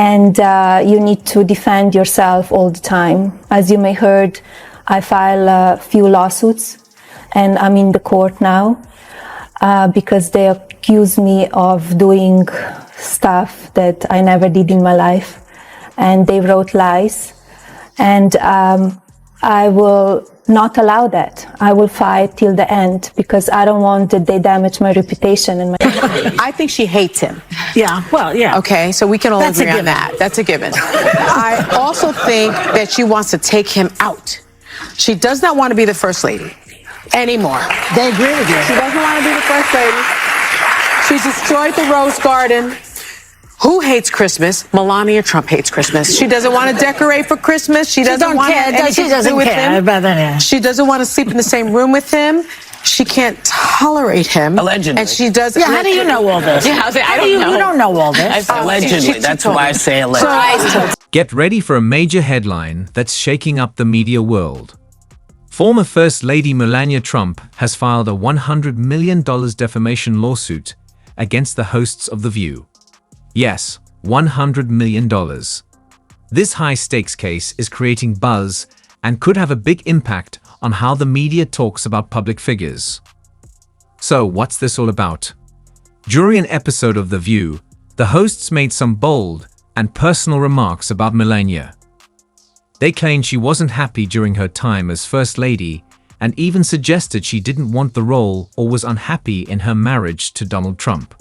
and you need to defend yourself all the time. As you may heard, I file a few lawsuits, and I'm in the court now because they accuse me of doing stuff that I never did in my life, and they wrote lies, and I will not allow that. I will fight till the end because I don't want that they damage my reputation and my. I think she hates him. Yeah, well, yeah. Okay, so we can all agree on that. That's a given. I also think that she wants to take him out. She does not want to be the first lady anymore. They agree with you. She doesn't want to be the first lady. She's destroyed the Rose Garden. Who hates Christmas? Melania Trump hates Christmas. She doesn't want to decorate for Christmas. She doesn't want anything to do with him. She doesn't want to sleep in the same room with him. She can't tolerate him. Allegedly. And she does. Yeah, how do you know all this? Yeah, I don't know. You don't know all this. Allegedly. That's why I say allegedly. Get ready for a major headline that's shaking up the media world. Former First Lady Melania Trump has filed a $100 million defamation lawsuit against the hosts of The View. Yes, $100 million. This high-stakes case is creating buzz and could have a big impact on how the media talks about public figures. So, what's this all about? During an episode of The View, the hosts made some bold and personal remarks about Melania. They claimed she wasn't happy during her time as First Lady and even suggested she didn't want the role or was unhappy in her marriage to Donald Trump.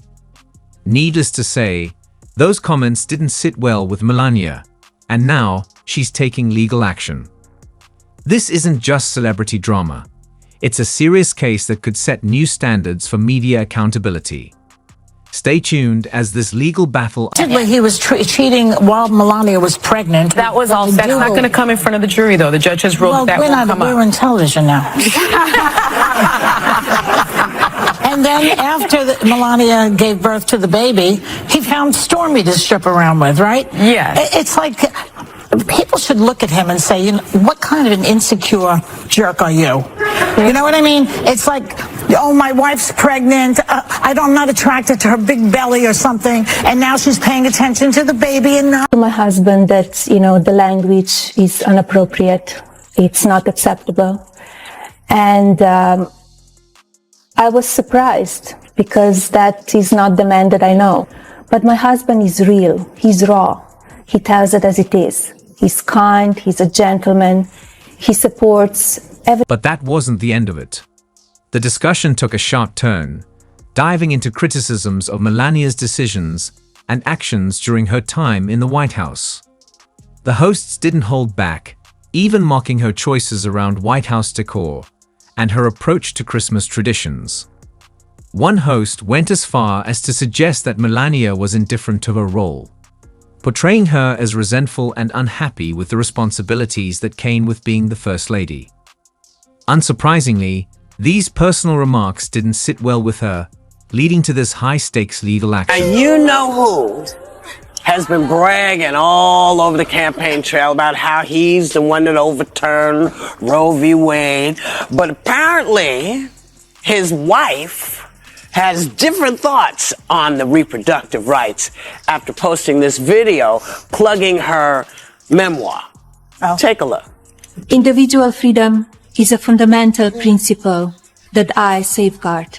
Needless to say, those comments didn't sit well with Melania, and now she's taking legal action. This isn't just celebrity drama. It's a serious case that could set new standards for media accountability. Stay tuned as this legal battle. He was cheating while Melania was pregnant. That was all. That's not going to come in front of the jury, though. The judge has ruled that won't come up. We're on television now. And then after Melania gave birth to the baby, he found Stormy to strip around with, right? Yes. It's like people should look at him and say, you know, what kind of an insecure jerk are you? You know what I mean? It's like, oh, my wife's pregnant. I'm not attracted to her big belly or something. And now she's paying attention to the baby and not. To my husband that, you know, the language is inappropriate. It's not acceptable. And I was surprised because that is not the man that I know. But my husband is real. He's raw. He tells it as it is. He's kind. He's a gentleman. He supports everything. But that wasn't the end of it. The discussion took a sharp turn, diving into criticisms of Melania's decisions and actions during her time in the White House. The hosts didn't hold back, even mocking her choices around White House decor and her approach to Christmas traditions. One host went as far as to suggest that Melania was indifferent to her role, portraying her as resentful and unhappy with the responsibilities that came with being the First Lady. Unsurprisingly, these personal remarks didn't sit well with her, leading to this high-stakes legal action. And you know who has been bragging all over the campaign trail about how he's the one that overturned Roe v. Wade. But apparently, his wife has different thoughts on the reproductive rights after posting this video plugging her memoir. Oh. Take a look. Individual freedom is a fundamental principle that I safeguard.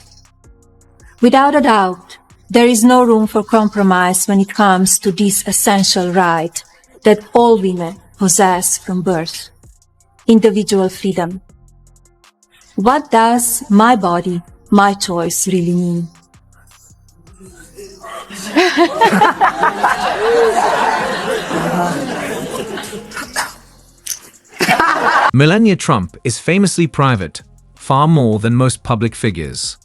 Without a doubt, there is no room for compromise when it comes to this essential right that all women possess from birth: individual freedom. What does my body, my choice really mean? Melania Trump is famously private, far more than most public figures.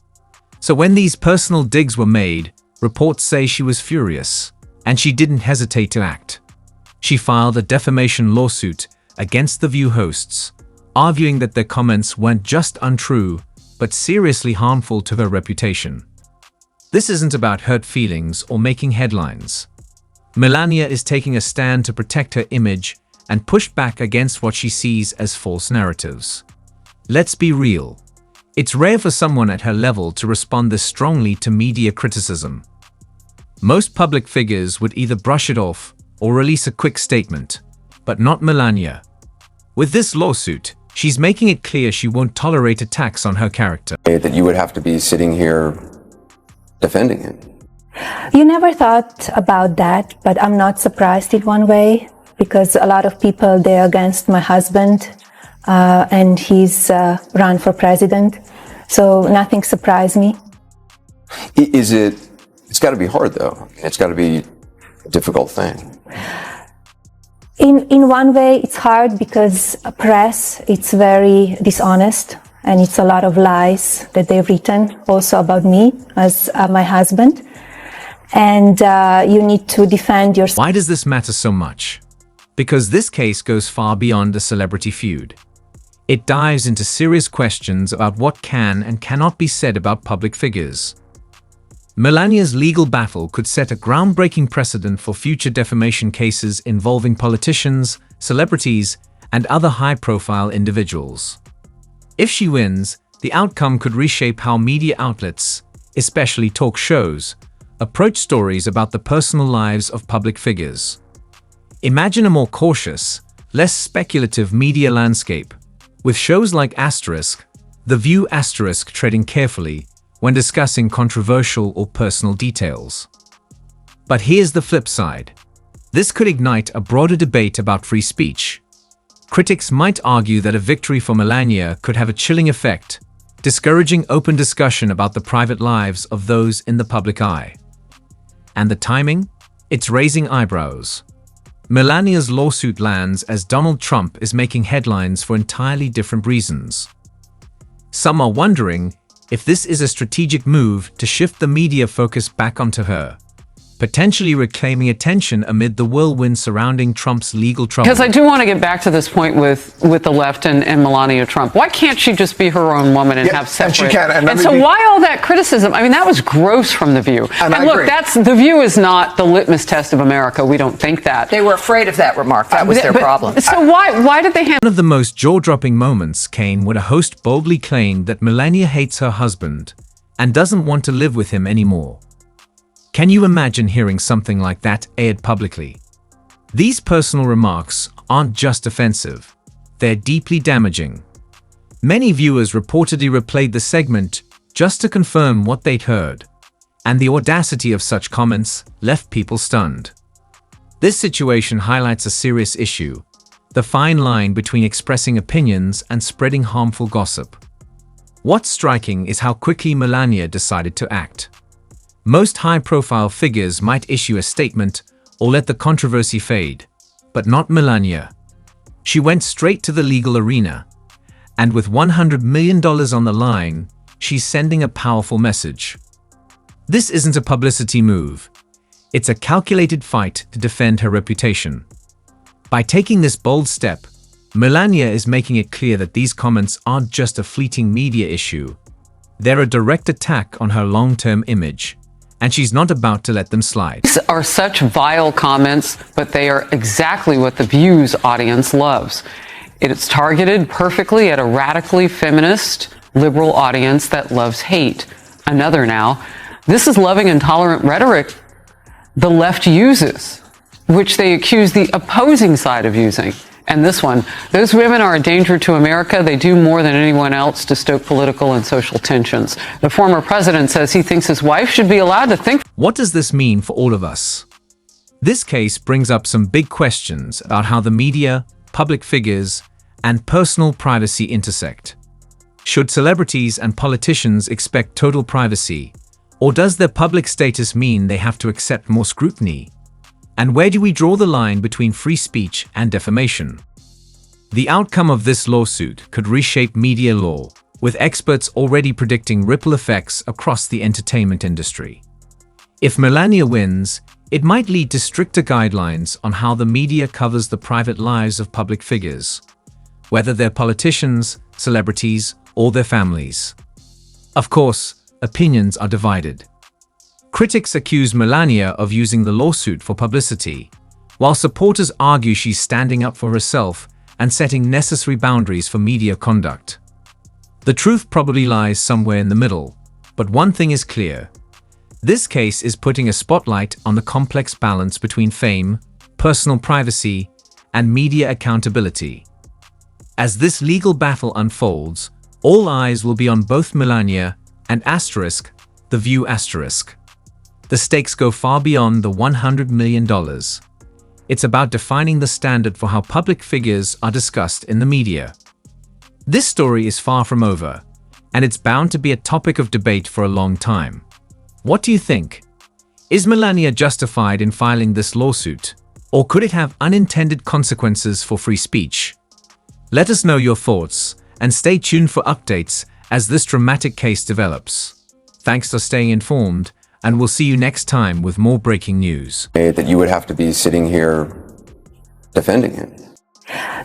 So when these personal digs were made, reports say she was furious, and she didn't hesitate to act. She filed a defamation lawsuit against The View hosts, arguing that their comments weren't just untrue, but seriously harmful to her reputation. This isn't about hurt feelings or making headlines. Melania is taking a stand to protect her image and push back against what she sees as false narratives. Let's be real. It's rare for someone at her level to respond this strongly to media criticism. Most public figures would either brush it off or release a quick statement, but not Melania. With this lawsuit, she's making it clear she won't tolerate attacks on her character. That you would have to be sitting here defending him. You never thought about that, but I'm not surprised in one way, because a lot of people, they're against my husband, and he's run for president. So nothing surprised me. It's got to be hard though. It's got to be a difficult thing. In one way, it's hard because press, it's very dishonest, and it's a lot of lies that they've written also about me as my husband. And you need to defend yourself. Why does this matter so much? Because this case goes far beyond a celebrity feud. It dives into serious questions about what can and cannot be said about public figures. Melania's legal battle could set a groundbreaking precedent for future defamation cases involving politicians, celebrities, and other high-profile individuals. If she wins, the outcome could reshape how media outlets, especially talk shows, approach stories about the personal lives of public figures. Imagine a more cautious, less speculative media landscape, with shows like The View treading carefully when discussing controversial or personal details. But here's the flip side. This could ignite a broader debate about free speech. Critics might argue that a victory for Melania could have a chilling effect, discouraging open discussion about the private lives of those in the public eye. And the timing? It's raising eyebrows. Melania's lawsuit lands as Donald Trump is making headlines for entirely different reasons. Some are wondering if this is a strategic move to shift the media focus back onto her, potentially reclaiming attention amid the whirlwind surrounding Trump's legal trouble. Because I do want to get back to this point with the left and Melania Trump. Why can't she just be her own woman and have separate? And she can. And so why all that criticism? I mean, that was gross from The View. And look, agree. The View is not the litmus test of America. We don't think that. They were afraid of that remark. That was their problem. So why did they handle? One of the most jaw-dropping moments came when a host boldly claimed that Melania hates her husband and doesn't want to live with him anymore. Can you imagine hearing something like that aired publicly? These personal remarks aren't just offensive, they're deeply damaging. Many viewers reportedly replayed the segment just to confirm what they'd heard, and the audacity of such comments left people stunned. This situation highlights a serious issue, the fine line between expressing opinions and spreading harmful gossip. What's striking is how quickly Melania decided to act. Most high-profile figures might issue a statement or let the controversy fade, but not Melania. She went straight to the legal arena, and with $100 million on the line, she's sending a powerful message. This isn't a publicity move. It's a calculated fight to defend her reputation. By taking this bold step, Melania is making it clear that these comments aren't just a fleeting media issue. They're a direct attack on her long-term image, and she's not about to let them slide. These are such vile comments, but they are exactly what The View's audience loves. It's targeted perfectly at a radically feminist, liberal audience that loves hate. Another now. This is loving and tolerant rhetoric the left uses, which they accuse the opposing side of using. And this one, those women are a danger to America. They do more than anyone else to stoke political and social tensions. The former president says he thinks his wife should be allowed to think. What does this mean for all of us? This case brings up some big questions about how the media, public figures, and personal privacy intersect. Should celebrities and politicians expect total privacy, or does their public status mean they have to accept more scrutiny? And where do we draw the line between free speech and defamation? The outcome of this lawsuit could reshape media law, with experts already predicting ripple effects across the entertainment industry. If Melania wins, it might lead to stricter guidelines on how the media covers the private lives of public figures, whether they're politicians, celebrities, or their families. Of course, opinions are divided. Critics accuse Melania of using the lawsuit for publicity, while supporters argue she's standing up for herself and setting necessary boundaries for media conduct. The truth probably lies somewhere in the middle, but one thing is clear. This case is putting a spotlight on the complex balance between fame, personal privacy, and media accountability. As this legal battle unfolds, all eyes will be on both Melania and The View . The stakes go far beyond the $100 million. It's about defining the standard for how public figures are discussed in the media. This story is far from over, and it's bound to be a topic of debate for a long time. What do you think? Is Melania justified in filing this lawsuit, or could it have unintended consequences for free speech? Let us know your thoughts, and stay tuned for updates as this dramatic case develops. Thanks for staying informed, and we'll see you next time with more breaking news. That you would have to be sitting here defending him.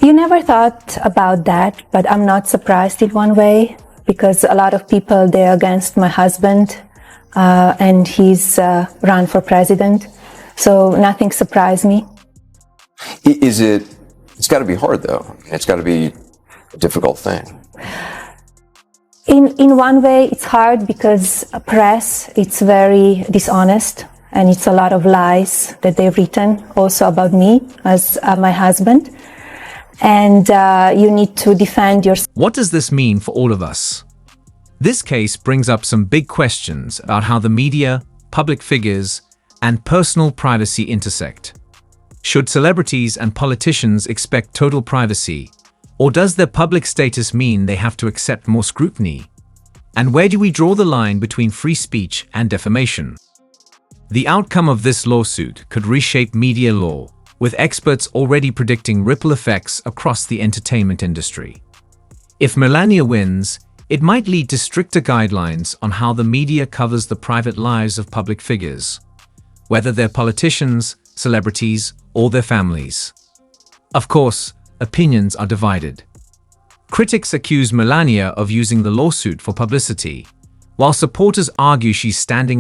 You never thought about that, but I'm not surprised in one way, because a lot of people, they're against my husband, and he's run for president. So nothing surprised me. It's got to be hard, though. It's got to be a difficult thing. In one way, it's hard because press, it's very dishonest, and it's a lot of lies that they've written also about me as my husband. And you need to defend yourself. What does this mean for all of us? This case brings up some big questions about how the media, public figures, and personal privacy intersect. Should celebrities and politicians expect total privacy, or does their public status mean they have to accept more scrutiny? And where do we draw the line between free speech and defamation? The outcome of this lawsuit could reshape media law, with experts already predicting ripple effects across the entertainment industry. If Melania wins, it might lead to stricter guidelines on how the media covers the private lives of public figures, whether they're politicians, celebrities, or their families. Of course, opinions are divided. Critics accuse Melania of using the lawsuit for publicity, while supporters argue she's standing